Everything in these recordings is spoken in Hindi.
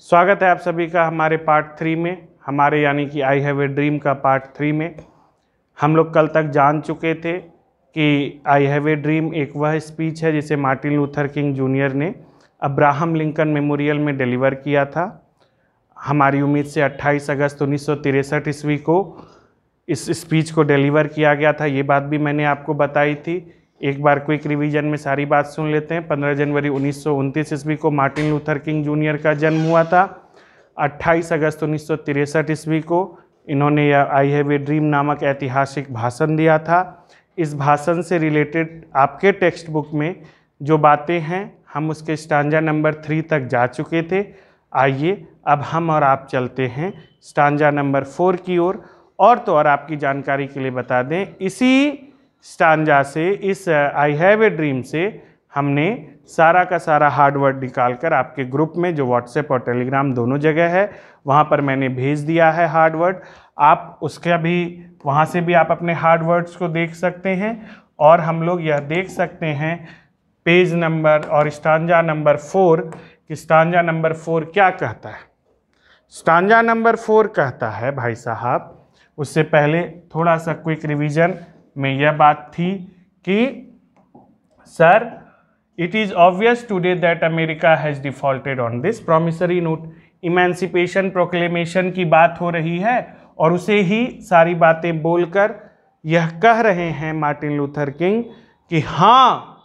स्वागत है आप सभी का हमारे पार्ट 3 में, हमारे यानी कि आई हैव ए ड्रीम का पार्ट 3 में। हम लोग कल तक जान चुके थे कि आई हैव ए ड्रीम एक वह स्पीच है जिसे मार्टिन लूथर किंग जूनियर ने अब्राहम लिंकन मेमोरियल में डिलीवर किया था। हमारी उम्मीद से 28 अगस्त 1963 ईस्वी को इस स्पीच को डिलीवर किया गया था। ये बात भी मैंने आपको बताई थी। एक बार क्विक रिवीजन में सारी बात सुन लेते हैं। 15 जनवरी 1929 ईस्वी को मार्टिन लूथर किंग जूनियर का जन्म हुआ था। 28 अगस्त 1963 ईस्वी को इन्होंने यह आई हैव ए ड्रीम नामक ऐतिहासिक भाषण दिया था। इस भाषण से रिलेटेड आपके टेक्स्ट बुक में जो बातें हैं हम उसके स्टांजा नंबर 3 तक जा चुके थे। आइए अब हम और आप चलते हैं स्टांजा नंबर 4 की ओर। और तो और आपकी जानकारी के लिए बता दें, इसी स्टांजा से, इस आई हैव ए ड्रीम से हमने सारा का सारा हार्ड वर्ड निकाल कर आपके ग्रुप में, जो व्हाट्सएप और टेलीग्राम दोनों जगह है, वहाँ पर मैंने भेज दिया है हार्ड वर्ड। आप उसका भी, वहाँ से भी आप अपने हार्ड वर्ड्स को देख सकते हैं। और हम लोग यह देख सकते हैं पेज नंबर और स्टांजा नंबर 4 कि स्टांजा नंबर 4 क्या कहता है। स्टांजा नंबर 4 कहता है भाई साहब, उससे पहले थोड़ा सा क्विक रिवीजन में यह बात थी कि sir, it is obvious today that America has defaulted on this promissory note. Emancipation proclamation की बात हो रही है और उसे ही सारी बातें बोलकर यह कह रहे हैं मार्टिन लूथर किंग कि हाँ,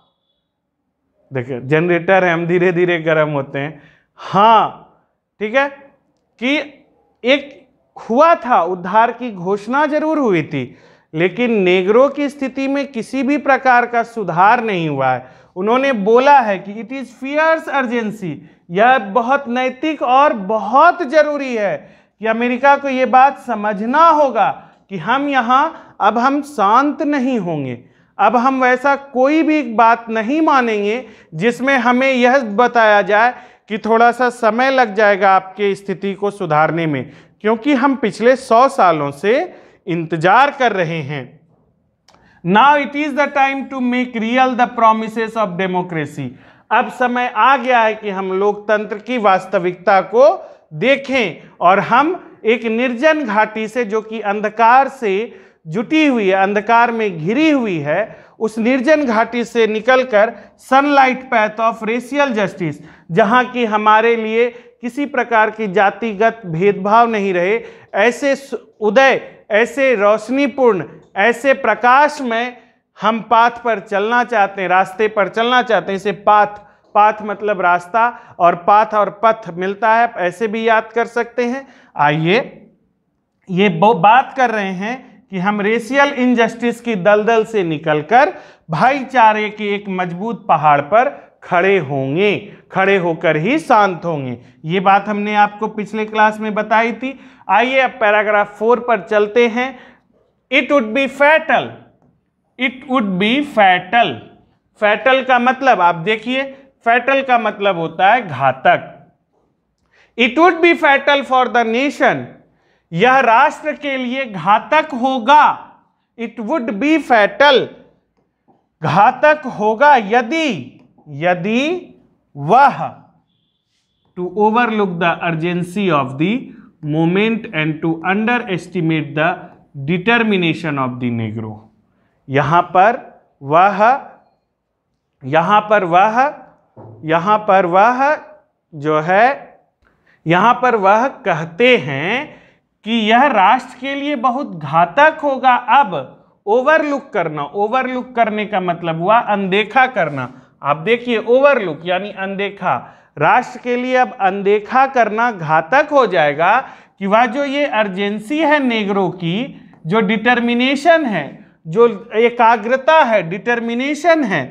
देखिए जनरेटर है, हम धीरे धीरे गर्म होते हैं। हाँ ठीक है कि एक हुआ था, उद्धार की घोषणा जरूर हुई थी, लेकिन नेग्रो की स्थिति में किसी भी प्रकार का सुधार नहीं हुआ है। उन्होंने बोला है कि इट इज़ फियर्स अर्जेंसी, यह बहुत नैतिक और बहुत जरूरी है कि अमेरिका को ये बात समझना होगा कि हम यहाँ अब हम शांत नहीं होंगे। अब हम वैसा कोई भी बात नहीं मानेंगे जिसमें हमें यह बताया जाए कि थोड़ा सा समय लग जाएगा आपके स्थिति को सुधारने में, क्योंकि हम पिछले 100 सालों से इंतजार कर रहे हैं। Now it is the time to make real the promises of democracy. अब समय आ गया है कि हम लोकतंत्र की वास्तविकता को देखें और हम एक निर्जन घाटी से, जो कि अंधकार से जुटी हुई है, अंधकार में घिरी हुई है, उस निर्जन घाटी से निकलकर sunlight path of racial justice, जहां की हमारे लिए किसी प्रकार की जातिगत भेदभाव नहीं रहे, ऐसे उदय, ऐसे रोशनीपूर्ण, ऐसे प्रकाश में हम पाथ पर चलना चाहते हैं, रास्ते पर चलना चाहते हैं। इसे पाथ मतलब रास्ता, और पाथ और पथ मिलता है, ऐसे भी याद कर सकते हैं। आइए, ये बात कर रहे हैं कि हम रेशियल इनजस्टिस की दलदल से निकलकर भाईचारे के एक मजबूत पहाड़ पर खड़े होंगे, खड़े होकर ही शांत होंगे। ये बात हमने आपको पिछले क्लास में बताई थी। आइए अब पैराग्राफ 4 पर चलते हैं। It would be fatal, it would be fatal. Fatal का मतलब आप देखिए, फैटल का मतलब होता है घातक। It would be fatal for the nation, यह राष्ट्र के लिए घातक होगा। इट वुड बी फैटल, घातक होगा यदि वह to overlook the urgency of the moment and to underestimate the determination of the Negro. यहां पर वह कहते हैं कि यह राष्ट्र के लिए बहुत घातक होगा। अब ओवरलुक करना, ओवरलुक करने का मतलब हुआ अनदेखा करना। आप देखिए, ओवरलुक यानी अनदेखा, राष्ट्र के लिए अब अनदेखा करना घातक हो जाएगा कि वह जो ये अर्जेंसी है नेग्रो की, जो डिटर्मिनेशन है, जो एकाग्रता है, डिटर्मिनेशन है,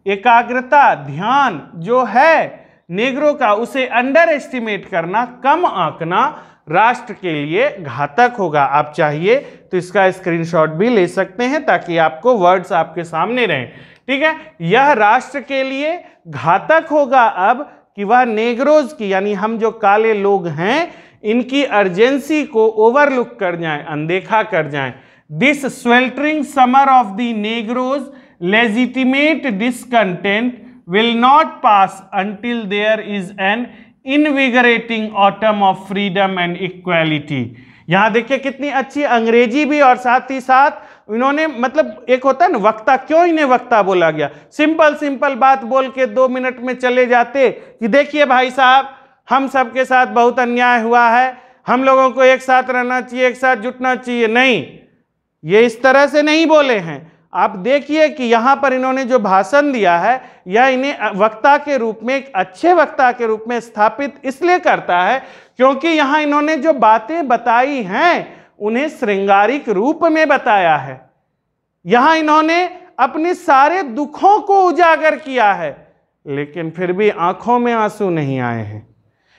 एकाग्रता, ध्यान जो है नेग्रो का, उसे अंडर एस्टिमेट करना, कम आंकना राष्ट्र के लिए घातक होगा। आप चाहिए तो इसका स्क्रीनशॉट भी ले सकते हैं ताकि आपको वर्ड्स आपके सामने रहें। ठीक है, यह राष्ट्र के लिए घातक होगा अब कि वह नेग्रोज की, यानी हम जो काले लोग हैं, इनकी अर्जेंसी को ओवरलुक कर जाएं, अनदेखा कर जाएं। This sweltering summer of the Negro's legitimate discontent will not pass until there is an invigorating autumn of freedom and equality. यहां देखिए कितनी अच्छी अंग्रेजी भी, और साथ ही साथ इन्होंने, मतलब एक होता है ना वक्ता, क्यों इन्हें वक्ता बोला गया? सिंपल सिंपल बात बोल के 2 मिनट में चले जाते कि देखिए भाई साहब, हम सबके साथ बहुत अन्याय हुआ है, हम लोगों को एक साथ रहना चाहिए, एक साथ जुटना चाहिए। नहीं, ये इस तरह से नहीं बोले हैं। आप देखिए कि यहां पर इन्होंने जो भाषण दिया है, यह इन्हें वक्ता के रूप में, एक अच्छे वक्ता के रूप में स्थापित इसलिए करता है क्योंकि यहां इन्होंने जो बातें बताई हैं उन्हें श्रृंगारिक रूप में बताया है। यहां इन्होंने अपने सारे दुखों को उजागर किया है, लेकिन फिर भी आंखों में आंसू नहीं आए हैं।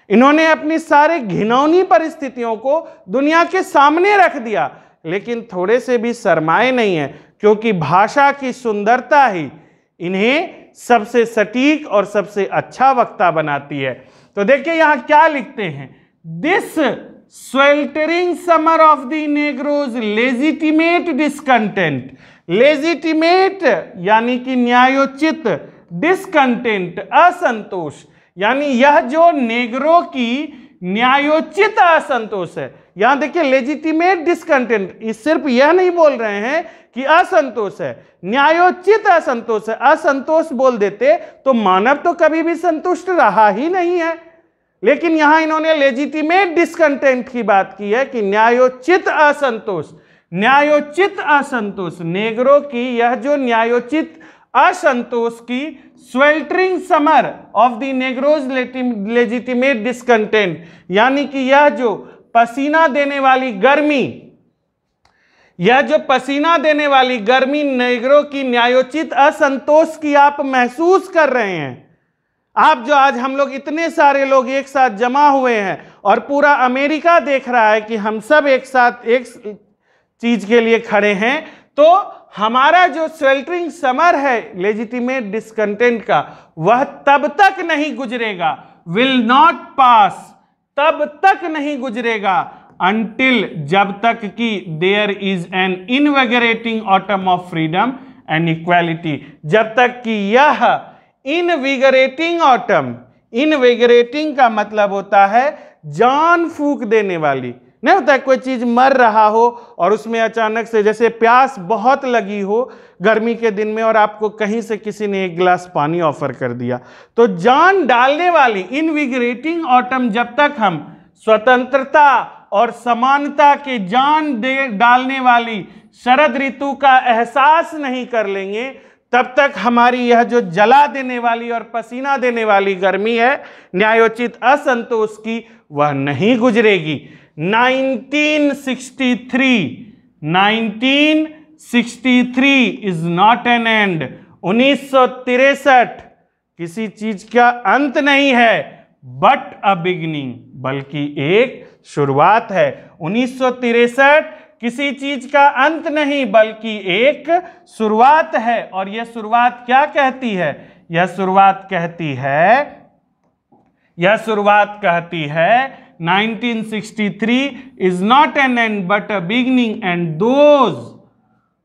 इन्होंने अपनी सारे घिनौनी परिस्थितियों को दुनिया के सामने रख दिया, लेकिन थोड़े से भी शर्माए नहीं है, क्योंकि भाषा की सुंदरता ही इन्हें सबसे सटीक और सबसे अच्छा वक्ता बनाती है। तो देखिए यहां क्या लिखते हैं, this sweltering summer of the negroes legitimate discontent, legitimate यानी कि न्यायोचित, डिसकंटेंट असंतोष, यानी यह जो नेग्रो की न्यायोचित असंतोष है। यहां देखिए लेजिटिमेट डिसकंटेंट, सिर्फ यह नहीं बोल रहे हैं कि असंतोष है, न्यायोचित असंतोष है। असंतोष बोल देते तो मानव तो कभी भी संतुष्ट रहा ही नहीं है, लेकिन यहां इन्होंने लेजिटिमेट डिसकंटेंट की बात की है कि न्यायोचित असंतोष, न्यायोचित असंतोष, नेग्रो की यह जो न्यायोचित असंतोष की sweltering summer of the Negro's legitimate discontent, यानी कि यह जो पसीना देने वाली गर्मी, यह जो पसीना देने वाली गर्मी नेग्रो की न्यायोचित असंतोष की आप महसूस कर रहे हैं। आप जो आज हम लोग इतने सारे लोग एक साथ जमा हुए हैं और पूरा अमेरिका देख रहा है कि हम सब एक साथ एक चीज के लिए खड़े हैं, तो हमारा जो स्वेल्टरिंग समर है लेजिटिमेट डिसकंटेंट का, वह तब तक नहीं गुजरेगा, विल नॉट पास, तब तक नहीं गुजरेगा, अनटिल, जब तक कि there is an invigorating autumn of freedom and equality, जब तक कि यह इनविगरेटिंग ऑटम, इनविगरेटिंग का मतलब होता है जान फूंक देने वाली। नहीं होता है कोई चीज मर रहा हो और उसमें अचानक से, जैसे प्यास बहुत लगी हो गर्मी के दिन में और आपको कहीं से किसी ने एक गिलास पानी ऑफर कर दिया, तो जान डालने वाली इनविगरेटिंग ऑटम, जब तक हम स्वतंत्रता और समानता के जान डालने वाली शरद ऋतु का एहसास नहीं कर लेंगे, तब तक हमारी यह जो जला देने वाली और पसीना देने वाली गर्मी है न्यायोचित असंतोष की, वह नहीं गुजरेगी। 1963 इज नॉट एन एंड, 1963 किसी चीज का अंत नहीं है, बट अ बिगिनिंग, बल्कि एक शुरुआत है। 1963 किसी चीज का अंत नहीं बल्कि एक शुरुआत है। और यह शुरुआत क्या कहती है? यह शुरुआत कहती है 1963 is not an end but a beginning and those,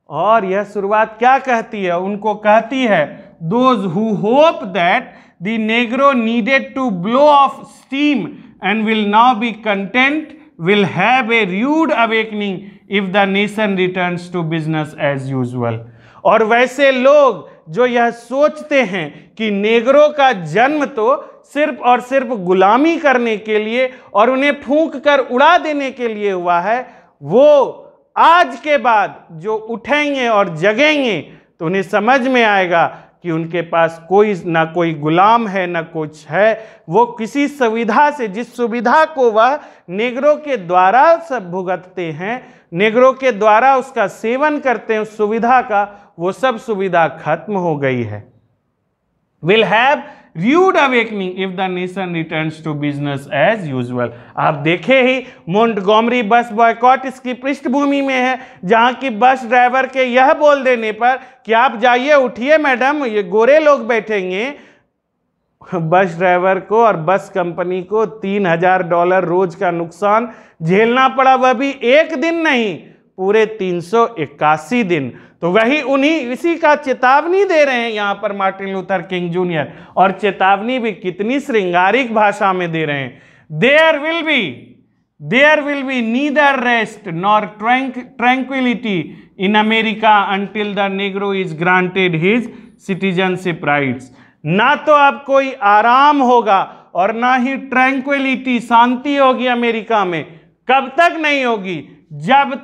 और यह शुरुआत क्या कहती है? उनको कहती है those who hope that the Negro needed to blow off steam and will now be content will have a rude awakening if the nation returns to business as usual। और वैसे लोग जो यह सोचते हैं कि नेग्रो का जन्म तो सिर्फ और सिर्फ गुलामी करने के लिए और उन्हें फूंक कर उड़ा देने के लिए हुआ है, वो आज के बाद जो उठेंगे और जगेंगे तो उन्हें समझ में आएगा कि उनके पास ना कोई गुलाम है ना कुछ है। वो किसी सुविधा से, जिस सुविधा को वह नेग्रो के द्वारा सब भुगतते हैं, नेग्रो के द्वारा उसका सेवन करते हैं, उस सुविधा का, वो सब सुविधा खत्म हो गई है। Will have rude awakening if the nation returns to business as usual। आप देखे ही मोंटगोमरी बस बॉयकॉट इसकी पृष्ठभूमि में है, जहां की बस ड्राइवर के यह बोल देने पर कि आप जाइए, उठिए मैडम, ये गोरे लोग बैठेंगे, बस ड्राइवर को और बस कंपनी को $3000 रोज का नुकसान झेलना पड़ा। वह भी एक दिन नहीं, पूरे 381 दिन। तो वही इसी का चेतावनी दे रहे हैं यहाँ पर मार्टिन लूथर किंग जूनियर, और चेतावनी भी कितनी श्रृंगारिक भाषा में दे रहे हैं। There will be neither rest nor tranquillity in America until the Negro is granted his citizenship rights. ना तो अब कोई आराम होगा और ना ही ट्रैंक्विलिटी, शांति होगी अमेरिका में। कब तक नहीं होगी? जब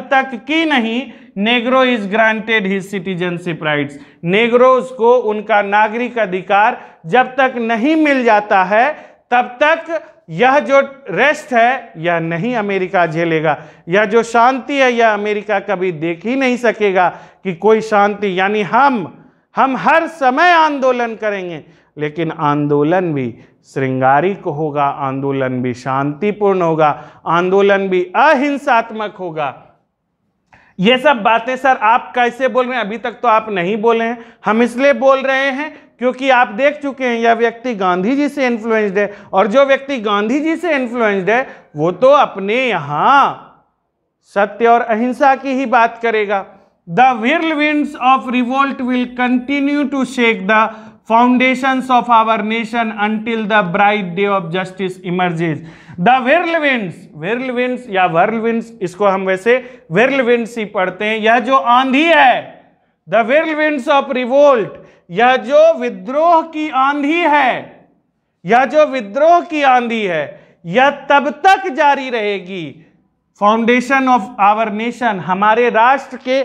तक की नहीं Negro is granted his citizenship rights, नेग्रोज को उनका नागरिक अधिकार जब तक नहीं मिल जाता है तब तक यह जो रेस्ट है यह नहीं अमेरिका झेलेगा। यह जो शांति है यह अमेरिका कभी देख ही नहीं सकेगा कि कोई शांति, यानी हम हर समय आंदोलन करेंगे, लेकिन आंदोलन भी श्रृंगारिक होगा, आंदोलन भी शांतिपूर्ण होगा, आंदोलन भी अहिंसात्मक होगा। ये सब बातें सर आप कैसे बोल रहे हैं? अभी तक तो आप नहीं बोले हैं। हम इसलिए बोल रहे हैं क्योंकि आप देख चुके हैं यह व्यक्ति गांधी जी से इन्फ्लुएंस्ड है, और जो व्यक्ति गांधी जी से इन्फ्लुएंस्ड है वो तो अपने यहाँ सत्य और अहिंसा की ही बात करेगा। The whirlwinds of revolt will continue to shake the foundations of our nation until the bright day of justice emerges. The whirlwinds या whirlwinds, इसको हम वैसे whirlwinds ही पढ़ते हैं। यह जो आंधी है, the whirlwinds of revolt, यह जो विद्रोह की आंधी है, यह जो विद्रोह की आंधी है, यह तब तक जारी रहेगी। फाउंडेशन ऑफ आवर नेशन, हमारे राष्ट्र के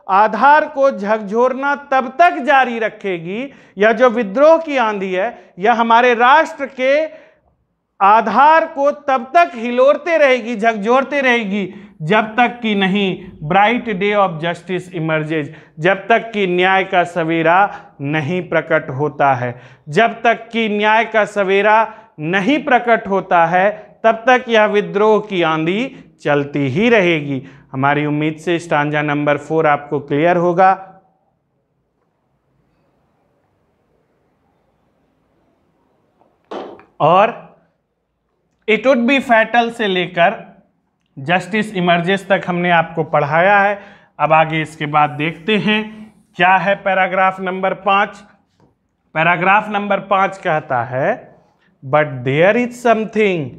आधार को झकझोरना तब तक जारी रखेगी। यह जो विद्रोह की आंधी है यह हमारे राष्ट्र के आधार को तब तक हिलोरते रहेगी, झकझोरते रहेगी, जब तक कि नहीं bright day of justice emerges, जब तक कि न्याय का सवेरा नहीं प्रकट होता है। जब तक कि न्याय का सवेरा नहीं प्रकट होता है तब तक यह विद्रोह की आंधी चलती ही रहेगी। हमारी उम्मीद से स्टांजा नंबर 4 आपको क्लियर होगा। और इट वुड बी फैटल से लेकर जस्टिस इमर्जेस तक हमने आपको पढ़ाया है। अब आगे इसके बाद देखते हैं क्या है पैराग्राफ नंबर 5। पैराग्राफ नंबर 5 कहता है, but there is something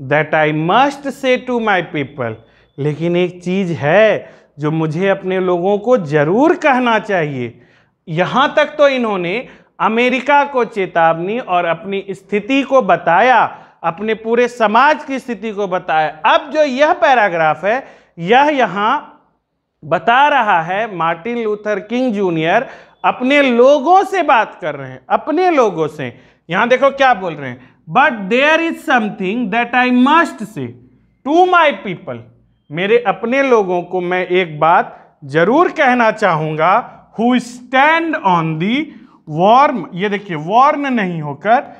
that I must say to my people. लेकिन एक चीज है जो मुझे अपने लोगों को जरूर कहना चाहिए। यहां तक तो इन्होंने अमेरिका को चेतावनी और अपनी स्थिति को बताया, अपने पूरे समाज की स्थिति को बताया। अब जो यह पैराग्राफ है यह यहां बता रहा है मार्टिन लूथर किंग जूनियर अपने लोगों से बात कर रहे हैं, अपने लोगों से। यहां देखो क्या बोल रहे हैं, but there is something that I must say to my people. मेरे अपने लोगों को मैं एक बात जरूर कहना चाहूंगा, who stand on the warm. ये देखिए वार्न नहीं होकर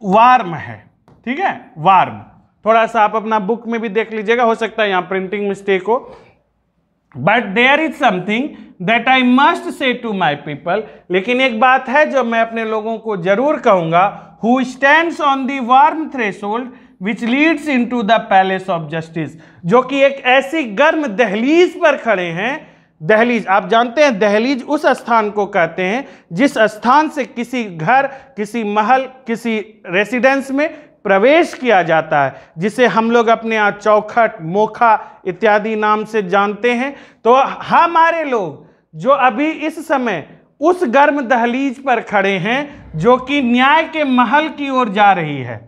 वार्म है, ठीक है, वार्म। थोड़ा सा आप अपना बुक में भी देख लीजिएगा, हो सकता है यहां प्रिंटिंग मिस्टेक हो। But there is something that I must say to my people. लेकिन एक बात है जो मैं अपने लोगों को जरूर कहूंगा, who stands on the warm threshold which leads into the palace of justice. जो कि एक ऐसी गर्म दहलीज पर खड़े हैं। दहलीज, आप जानते हैं दहलीज उस स्थान को कहते हैं जिस स्थान से किसी घर, किसी महल, किसी रेसिडेंस में प्रवेश किया जाता है, जिसे हम लोग अपने यहाँ चौखट, मोखा इत्यादि नाम से जानते हैं। तो हमारे लोग जो अभी इस समय उस गर्म दहलीज पर खड़े हैं जो कि न्याय के महल की ओर जा रही है,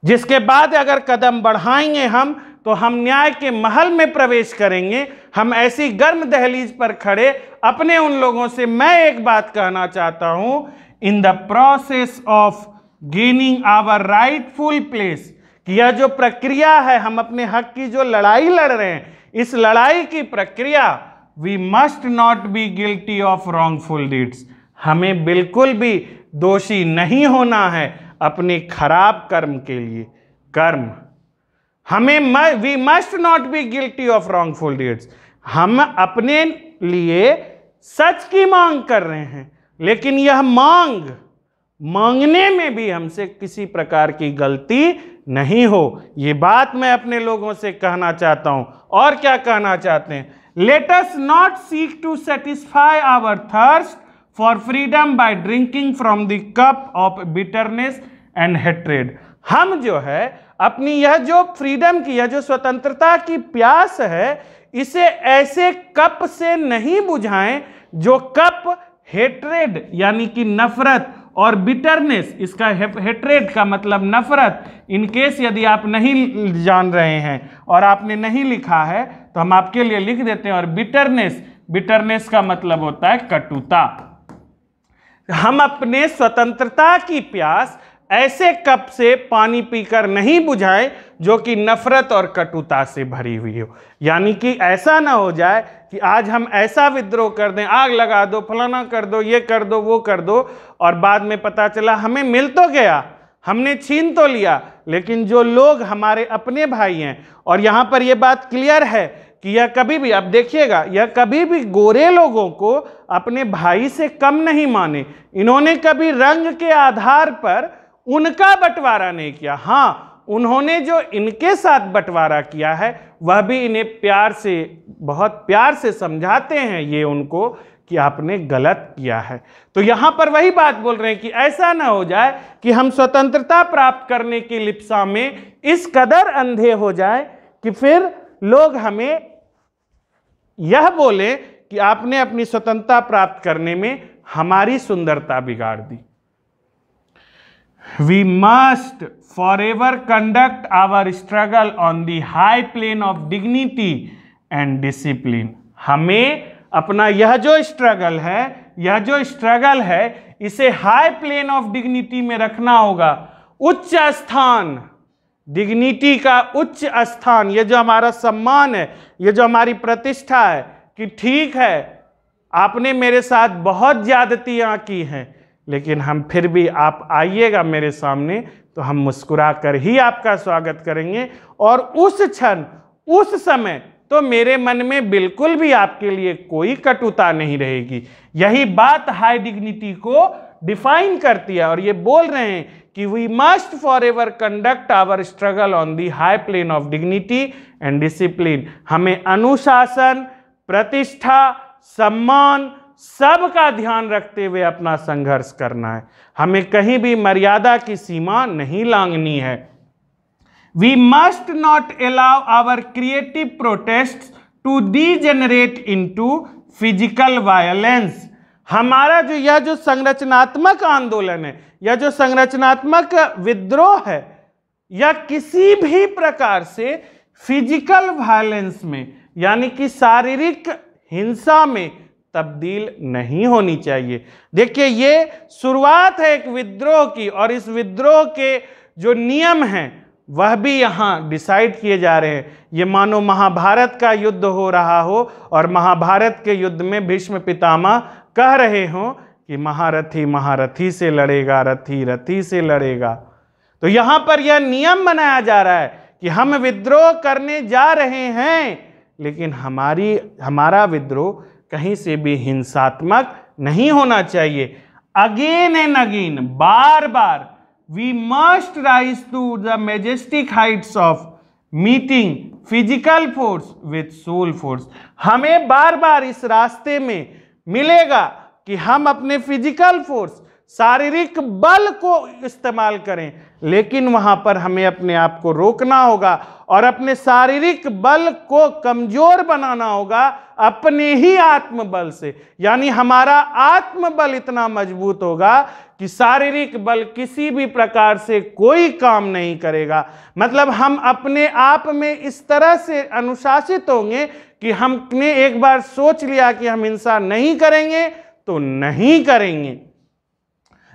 जिसके बाद अगर कदम बढ़ाएंगे हम तो हम न्याय के महल में प्रवेश करेंगे। हम ऐसी गर्म दहलीज पर खड़े अपने उन लोगों से मैं एक बात कहना चाहता हूं, in the process of gaining our rightful place, कि यह जो प्रक्रिया है, हम अपने हक की जो लड़ाई लड़ रहे हैं, इस लड़ाई की प्रक्रिया, we must not be guilty of wrongful deeds. हमें बिल्कुल भी दोषी नहीं होना है अपने खराब कर्म के लिए। कर्म हमें, we must not be guilty of wrongful deeds. हम अपने लिए सच की मांग कर रहे हैं, लेकिन यह मांग मांगने में भी हमसे किसी प्रकार की गलती नहीं हो। ये बात मैं अपने लोगों से कहना चाहता हूं। और क्या कहना चाहते हैं? Let us not seek to satisfy our thirst for freedom by drinking from the cup of bitterness and hatred. हम जो है अपनी यह जो फ्रीडम की, यह जो स्वतंत्रता की प्यास है, इसे ऐसे कप से नहीं बुझाएं जो कप हेट्रेड यानी कि नफरत और बिटरनेस, इसका हेट्रेड का मतलब नफरत। इनकेस यदि आप नहीं जान रहे हैं और आपने नहीं लिखा है तो हम आपके लिए लिख देते हैं। और बिटरनेस का मतलब होता है कटुता। हम अपने स्वतंत्रता की प्यास ऐसे कप से पानी पीकर नहीं बुझाएं जो कि नफरत और कटुता से भरी हुई हो। यानी कि ऐसा ना हो जाए कि आज हम ऐसा विद्रोह कर दें, आग लगा दो, फलाना कर दो, ये कर दो, वो कर दो, और बाद में पता चला हमें मिल तो गया, हमने छीन तो लिया, लेकिन जो लोग हमारे अपने भाई हैं, और यहाँ पर यह बात क्लियर है कि यह कभी भी, अब देखिएगा, यह कभी भी गोरे लोगों को अपने भाई से कम नहीं माने। इन्होंने कभी रंग के आधार पर उनका बंटवारा नहीं किया। हाँ, उन्होंने जो इनके साथ बंटवारा किया है वह भी इन्हें प्यार से, बहुत प्यार से समझाते हैं ये उनको कि आपने गलत किया है। तो यहाँ पर वही बात बोल रहे हैं कि ऐसा ना हो जाए कि हम स्वतंत्रता प्राप्त करने की लिप्सा में इस कदर अंधे हो जाए कि फिर लोग हमें यह बोले कि आपने अपनी स्वतंत्रता प्राप्त करने में हमारी सुंदरता बिगाड़ दी। We must forever conduct our struggle on the high plane of dignity and discipline। हमें अपना यह जो स्ट्रगल है इसे हाई प्लेन ऑफ डिग्निटी में रखना होगा। उच्च स्थान, डिग्निटी का उच्च स्थान, ये जो हमारा सम्मान है, ये जो हमारी प्रतिष्ठा है कि ठीक है आपने मेरे साथ बहुत ज्यादतियां की हैं, लेकिन हम फिर भी, आप आइएगा मेरे सामने तो हम मुस्कुरा कर ही आपका स्वागत करेंगे। और उस क्षण, उस समय तो मेरे मन में बिल्कुल भी आपके लिए कोई कटुता नहीं रहेगी। यही बात हाई डिग्निटी को डिफाइन करती है। और ये बोल रहे हैं कि we must forever conduct our struggle on the high plane of dignity and discipline. हमें अनुशासन, प्रतिष्ठा, सम्मान सब का ध्यान रखते हुए अपना संघर्ष करना है। हमें कहीं भी मर्यादा की सीमा नहीं लांघनी है। We must not allow our creative protests to degenerate into physical violence। हमारा यह जो संरचनात्मक आंदोलन है, यह जो संरचनात्मक विद्रोह है, यह किसी भी प्रकार से फिजिकल वायलेंस में यानी कि शारीरिक हिंसा में तब्दील नहीं होनी चाहिए। देखिए, ये शुरुआत है एक विद्रोह की, और इस विद्रोह के जो नियम हैं वह भी यहाँ डिसाइड किए जा रहे हैं। ये मानो महाभारत का युद्ध हो रहा हो और महाभारत के युद्ध में भीष्म पितामह कह रहे हों कि महारथी महारथी से लड़ेगा, रथी रथी से लड़ेगा। तो यहाँ पर यह नियम बनाया जा रहा है कि हम विद्रोह करने जा रहे हैं, लेकिन हमारा विद्रोह कहीं से भी हिंसात्मक नहीं होना चाहिए। अगेन एंड अगेन, बार बार, we must rise to the majestic heights of meeting physical force with soul force. हमें बार बार इस रास्ते में मिलेगा कि हम अपने फिजिकल फोर्स, शारीरिक बल को इस्तेमाल करें, लेकिन वहां पर हमें अपने आप को रोकना होगा और अपने शारीरिक बल को कमजोर बनाना होगा अपने ही आत्मबल से। यानी हमारा आत्मबल इतना मजबूत होगा कि शारीरिक बल किसी भी प्रकार से कोई काम नहीं करेगा। मतलब हम अपने आप में इस तरह से अनुशासित होंगे कि हमने एक बार सोच लिया कि हम हिंसा नहीं करेंगे तो नहीं करेंगे।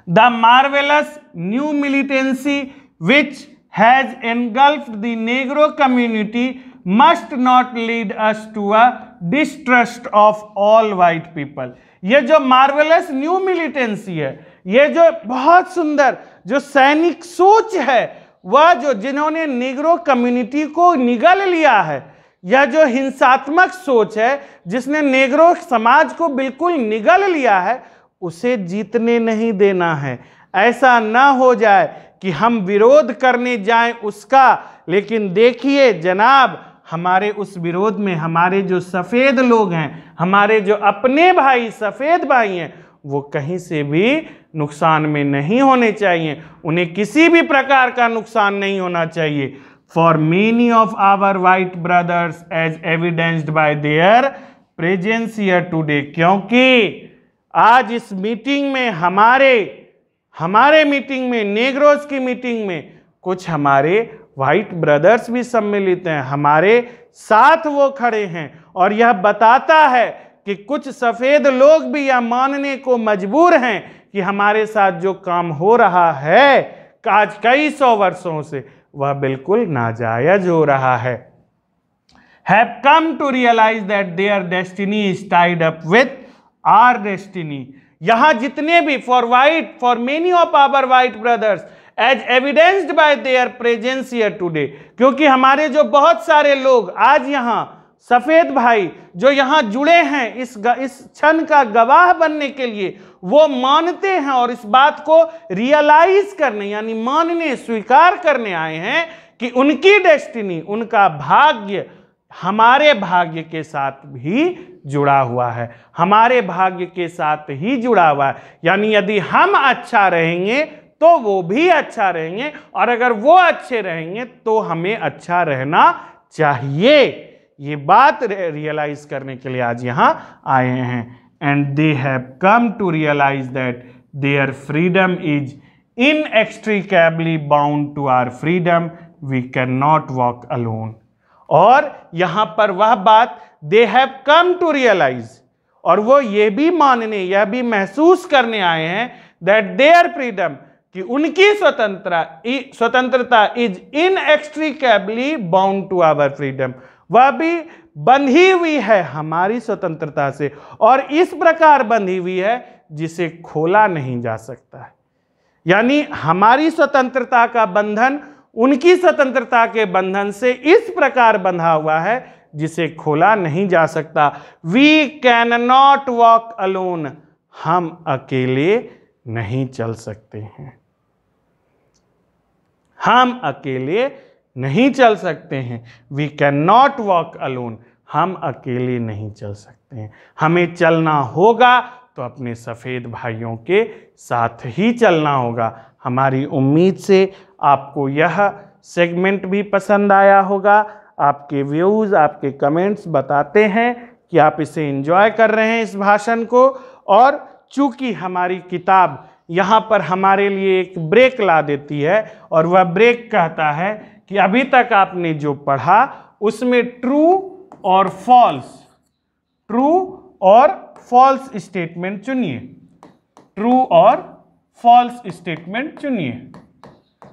The marvelous new militancy which has engulfed the Negro community must not lead us to a distrust of all white people। ये जो मार्वेलस न्यू मिलिटेंसी है, ये जो बहुत सुंदर जो सैनिक सोच है, वह जो जिन्होंने निग्रो कम्युनिटी को निगल लिया है, यह जो हिंसात्मक सोच है जिसने नेग्रो समाज को बिल्कुल निगल लिया है, उसे जीतने नहीं देना है। ऐसा ना हो जाए कि हम विरोध करने जाएं उसका, लेकिन देखिए जनाब, हमारे उस विरोध में हमारे जो सफ़ेद लोग हैं, हमारे जो अपने भाई सफ़ेद भाई हैं, वो कहीं से भी नुकसान में नहीं होने चाहिए, उन्हें किसी भी प्रकार का नुकसान नहीं होना चाहिए। For many of our white brothers as evidenced by their presence here today, क्योंकि आज इस मीटिंग में हमारे मीटिंग में, नेग्रोस की मीटिंग में कुछ हमारे वाइट ब्रदर्स भी सम्मिलित हैं, हमारे साथ वो खड़े हैं, और यह बताता है कि कुछ सफ़ेद लोग भी यह मानने को मजबूर हैं कि हमारे साथ जो काम हो रहा है आज कई सौ वर्षों से, वह बिल्कुल नाजायज हो रहा है। Have come to realize that their destiny is tied up with our destiny. यहाँ जितने भी for many of our white brothers as evidenced by their presence here today, क्योंकि हमारे जो बहुत सारे लोग आज यहाँ सफ़ेद भाई जो यहाँ जुड़े हैं इस क्षण का गवाह बनने के लिए, वो मानते हैं और इस बात को रियलाइज करने यानी मानने, स्वीकार करने आए हैं कि उनकी डेस्टिनी, उनका भाग्य हमारे भाग्य के साथ भी जुड़ा हुआ है, हमारे भाग्य के साथ ही जुड़ा हुआ है। यानी यदि हम अच्छा रहेंगे तो वो भी अच्छा रहेंगे, और अगर वो अच्छे रहेंगे तो हमें अच्छा रहना चाहिए। ये बात रियलाइज करने के लिए आज यहाँ आए हैं। And they have come to realise that their freedom is inextricably bound to our freedom, we cannot walk alone. और यहाँ पर वह बात they have come to realise, और वो ये भी मानने, यह भी महसूस करने आए हैं दैट देयर फ्रीडम, कि उनकी स्वतंत्रता is inextricably bound to our freedom, वह भी बंधी हुई है हमारी स्वतंत्रता से, और इस प्रकार बंधी हुई है जिसे खोला नहीं जा सकता है। यानी हमारी स्वतंत्रता का बंधन उनकी स्वतंत्रता के बंधन से इस प्रकार बंधा हुआ है जिसे खोला नहीं जा सकता। We cannot walk alone, हम अकेले नहीं चल सकते हैं, हम अकेले नहीं चल सकते हैं। We cannot walk alone, हम अकेले नहीं चल सकते हैं। हमें चलना होगा तो अपने सफ़ेद भाइयों के साथ ही चलना होगा। हमारी उम्मीद से आपको यह सेगमेंट भी पसंद आया होगा। आपके व्यूज़, आपके कमेंट्स बताते हैं कि आप इसे एंजॉय कर रहे हैं इस भाषण को। और चूँकि हमारी किताब यहाँ पर हमारे लिए एक ब्रेक ला देती है, और वह ब्रेक कहता है कि अभी तक आपने जो पढ़ा उसमें ट्रू और फॉल्स स्टेटमेंट चुनिए, ट्रू और फॉल्स स्टेटमेंट चुनिए।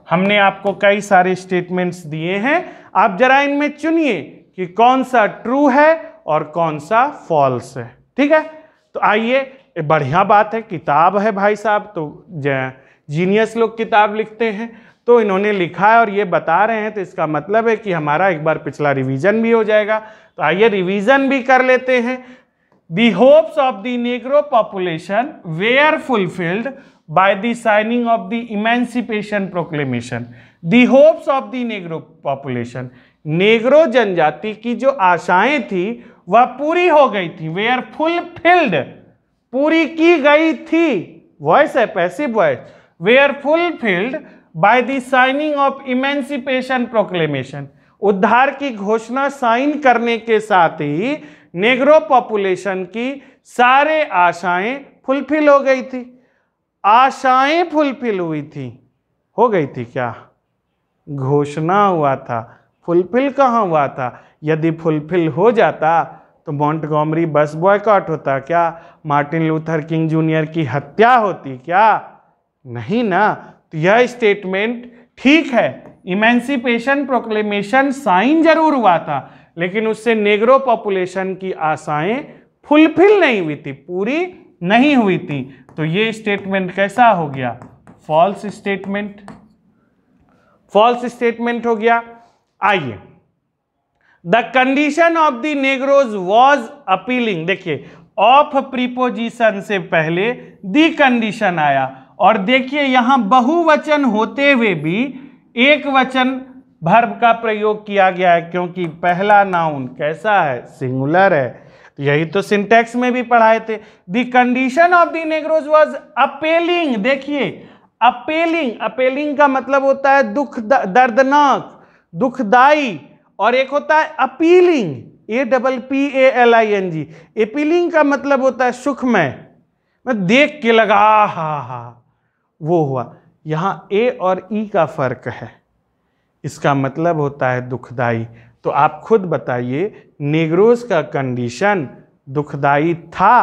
हमने आपको कई सारे स्टेटमेंट्स दिए हैं, आप जरा इनमें चुनिए कि कौन सा ट्रू है और कौन सा फॉल्स है। ठीक है, तो आइए, बढ़िया बात है, किताब है भाई साहब, तो जीनियस लोग किताब लिखते हैं, तो इन्होंने लिखा है और ये बता रहे हैं, तो इसका मतलब है कि हमारा एक बार पिछला रिवीजन भी हो जाएगा। तो आइए रिवीजन भी कर लेते हैं। The hopes of the Negro population were fulfilled by the signing of the Emancipation Proclamation. The hopes of the Negro population, Negro जनजाति की जो आशाएं थी वह पूरी हो गई थी। Were fulfilled, पूरी की गई थी, वॉइस है, passive voice. Were fulfilled by the signing of Emancipation Proclamation, उद्धार की घोषणा साइन करने के साथ ही नेग्रो पॉपुलेशन की सारे आशाएं फुलफिल हो गई थी। आशाएं फुलफिल हुई थी, हो गई थी क्या? घोषणा हुआ था, फुलफिल कहाँ हुआ था? यदि फुलफिल हो जाता तो मॉन्टगोमरी बस बॉयकॉट होता क्या? मार्टिन लूथर किंग जूनियर की हत्या होती क्या? नहीं ना। तो यह स्टेटमेंट ठीक है, इमेंसिपेशन प्रोक्लेमेशन साइन जरूर हुआ था, लेकिन उससे नेग्रो पॉपुलेशन की आशाएं फुलफिल नहीं हुई थी, पूरी नहीं हुई थी। तो ये स्टेटमेंट कैसा हो गया? फॉल्स स्टेटमेंट, फॉल्स स्टेटमेंट हो गया। आइए, the condition of the नेग्रोज was appealing. देखिए, ऑफ प्रीपोजिशन से पहले दी कंडीशन आया और देखिए यहां बहुवचन होते हुए भी एक वचन वर्ब का प्रयोग किया गया है, क्योंकि पहला नाउन कैसा है, सिंगुलर है। यही तो सिंटैक्स में भी पढ़ाए थे। The condition of the Negroes was appalling. देखिए अपेलिंग, अपेलिंग का मतलब होता है दुख, दर्दनाक, दुखदाई, और एक होता है अपीलिंग, APPALING। अपीलिंग का मतलब होता है सुखमय, मैं देख के लगा हा वो हुआ। यहां ए और ई का फर्क है, इसका मतलब होता है दुखदाई। तो आप खुद बताइए नेग्रोज का कंडीशन दुखदाई था,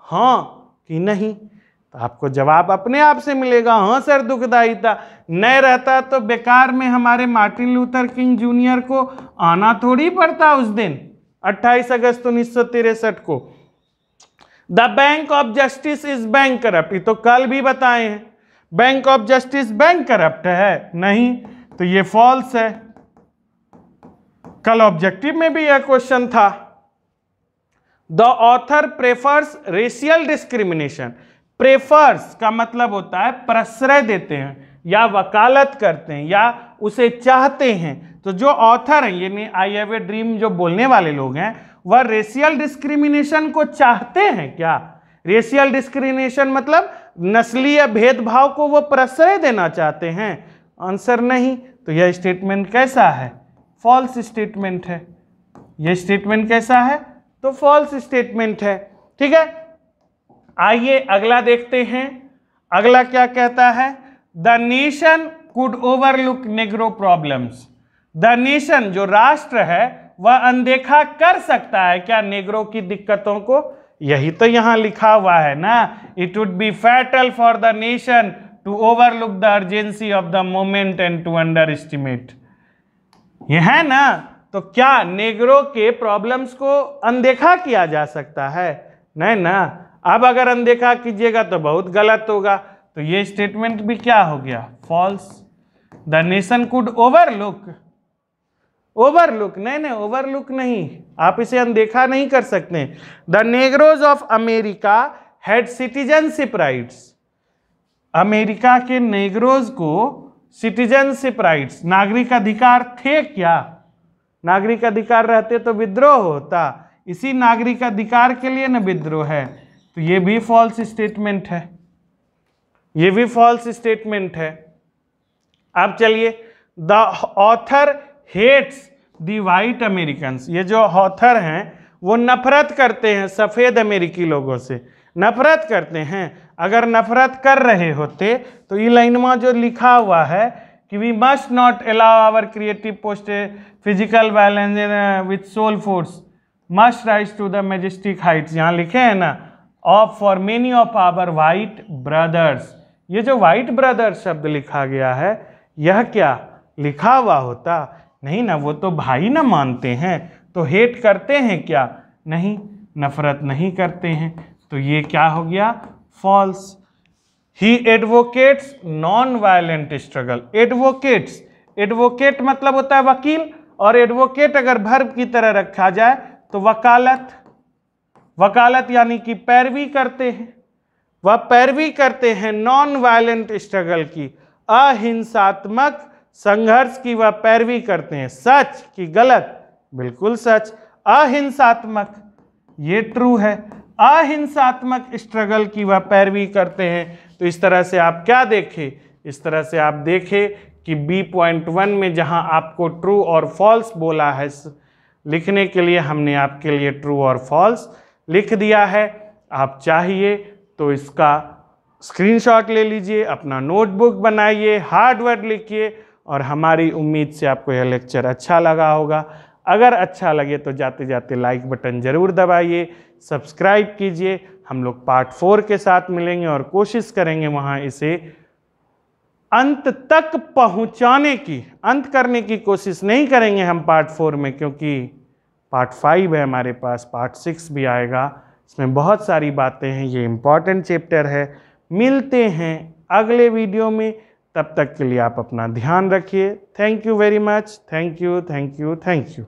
हाँ कि नहीं? तो आपको जवाब अपने आप से मिलेगा, हाँ सर दुखदाई था। नहीं रहता तो बेकार में हमारे मार्टिन लूथर किंग जूनियर को आना थोड़ी पड़ता उस दिन 28 अगस्त 1963 को। The bank of justice is bank corrupt, ये तो कल भी बताए हैं। Bank of justice bank corrupt है? नहीं, तो ये फॉल्स है। कल ऑब्जेक्टिव में भी यह क्वेश्चन था। The author prefers racial discrimination. Prefers का मतलब होता है प्रश्रय देते हैं या वकालत करते हैं या उसे चाहते हैं। तो जो ऑथर हैं, यानी आई हैव ए ड्रीम जो बोलने वाले लोग हैं, वह रेशियल डिस्क्रिमिनेशन को चाहते हैं क्या? रेशियल डिस्क्रिमिनेशन मतलब नस्लीय भेदभाव को वो प्रश्रय देना चाहते हैं? आंसर नहीं। तो यह स्टेटमेंट कैसा है? फॉल्स स्टेटमेंट है। यह स्टेटमेंट कैसा है? तो फॉल्स स्टेटमेंट है। ठीक है, आइए अगला देखते हैं। अगला क्या कहता है? The nation could overlook Negro problems. The nation जो राष्ट्र है वह अनदेखा कर सकता है क्या नेग्रो की दिक्कतों को? यही तो यहां लिखा हुआ है ना, it would be fatal for the nation to overlook the urgency of the moment and to underestimate. ये है ना? तो क्या नेग्रो के प्रॉब्लम्स को अनदेखा किया जा सकता है? नहीं ना। अब अगर अनदेखा कीजिएगा तो बहुत गलत होगा। तो ये स्टेटमेंट भी क्या हो गया? False. The nation could overlook, overlook नहीं, ओवरलुक नहीं, आप इसे अनदेखा नहीं कर सकते। The Negroes of America had citizenship rights. America के नेग्रोज को सिटीजनशिप राइट्स, नागरिक अधिकार थे क्या? नागरिक अधिकार रहते तो विद्रोह होता, इसी नागरिक अधिकार के लिए न विद्रोह है। तो ये भी फॉल्स स्टेटमेंट है, ये भी फॉल्स स्टेटमेंट है। अब चलिए, the author hates the white Americans. ये जो ऑथर हैं वो नफरत करते हैं सफ़ेद अमेरिकी लोगों से, नफरत करते हैं। अगर नफरत कर रहे होते तो ये लाइन में जो लिखा हुआ है कि we must not allow our creative post physical violence with soul force must rise to the majestic heights, यहाँ लिखे हैं ना, of for many of our white brothers. ये जो वाइट ब्रदर्स शब्द लिखा गया है, यह क्या लिखा हुआ होता? नहीं ना, वो तो भाई ना मानते हैं, तो हेट करते हैं क्या? नहीं, नफरत नहीं करते हैं। तो ये क्या हो गया? False. He advocates non violent struggle. Advocates, advocate मतलब होता है वकील, और एडवोकेट अगर वर्ब की तरह रखा जाए तो वकालत, वकालत यानी कि पैरवी करते हैं, वह पैरवी करते हैं नॉन वायलेंट स्ट्रगल की, अहिंसात्मक संघर्ष की वह पैरवी करते हैं। सच कि गलत? बिल्कुल सच, अहिंसात्मक, ये ट्रू है, अहिंसात्मक स्ट्रगल की वह पैरवी करते हैं। तो इस तरह से आप क्या देखें? इस तरह से आप देखें कि B.1 में जहां आपको ट्रू और फॉल्स बोला है लिखने के लिए, हमने आपके लिए ट्रू और फॉल्स लिख दिया है। आप चाहिए तो इसका स्क्रीनशॉट ले लीजिए, अपना नोटबुक बनाइए, हार्ड वर्ड लिखिए, और हमारी उम्मीद से आपको यह लेक्चर अच्छा लगा होगा। अगर अच्छा लगे तो जाते जाते लाइक बटन ज़रूर दबाइए, सब्सक्राइब कीजिए। हम लोग पार्ट 4 के साथ मिलेंगे और कोशिश करेंगे वहाँ इसे अंत तक पहुँचाने की, अंत करने की कोशिश नहीं करेंगे हम पार्ट 4 में, क्योंकि पार्ट 5 है हमारे पास, पार्ट 6 भी आएगा, इसमें बहुत सारी बातें हैं, ये इम्पॉर्टेंट चैप्टर है। मिलते हैं अगले वीडियो में, तब तक के लिए आप अपना ध्यान रखिए। Thank you very much, thank you, thank you, thank you.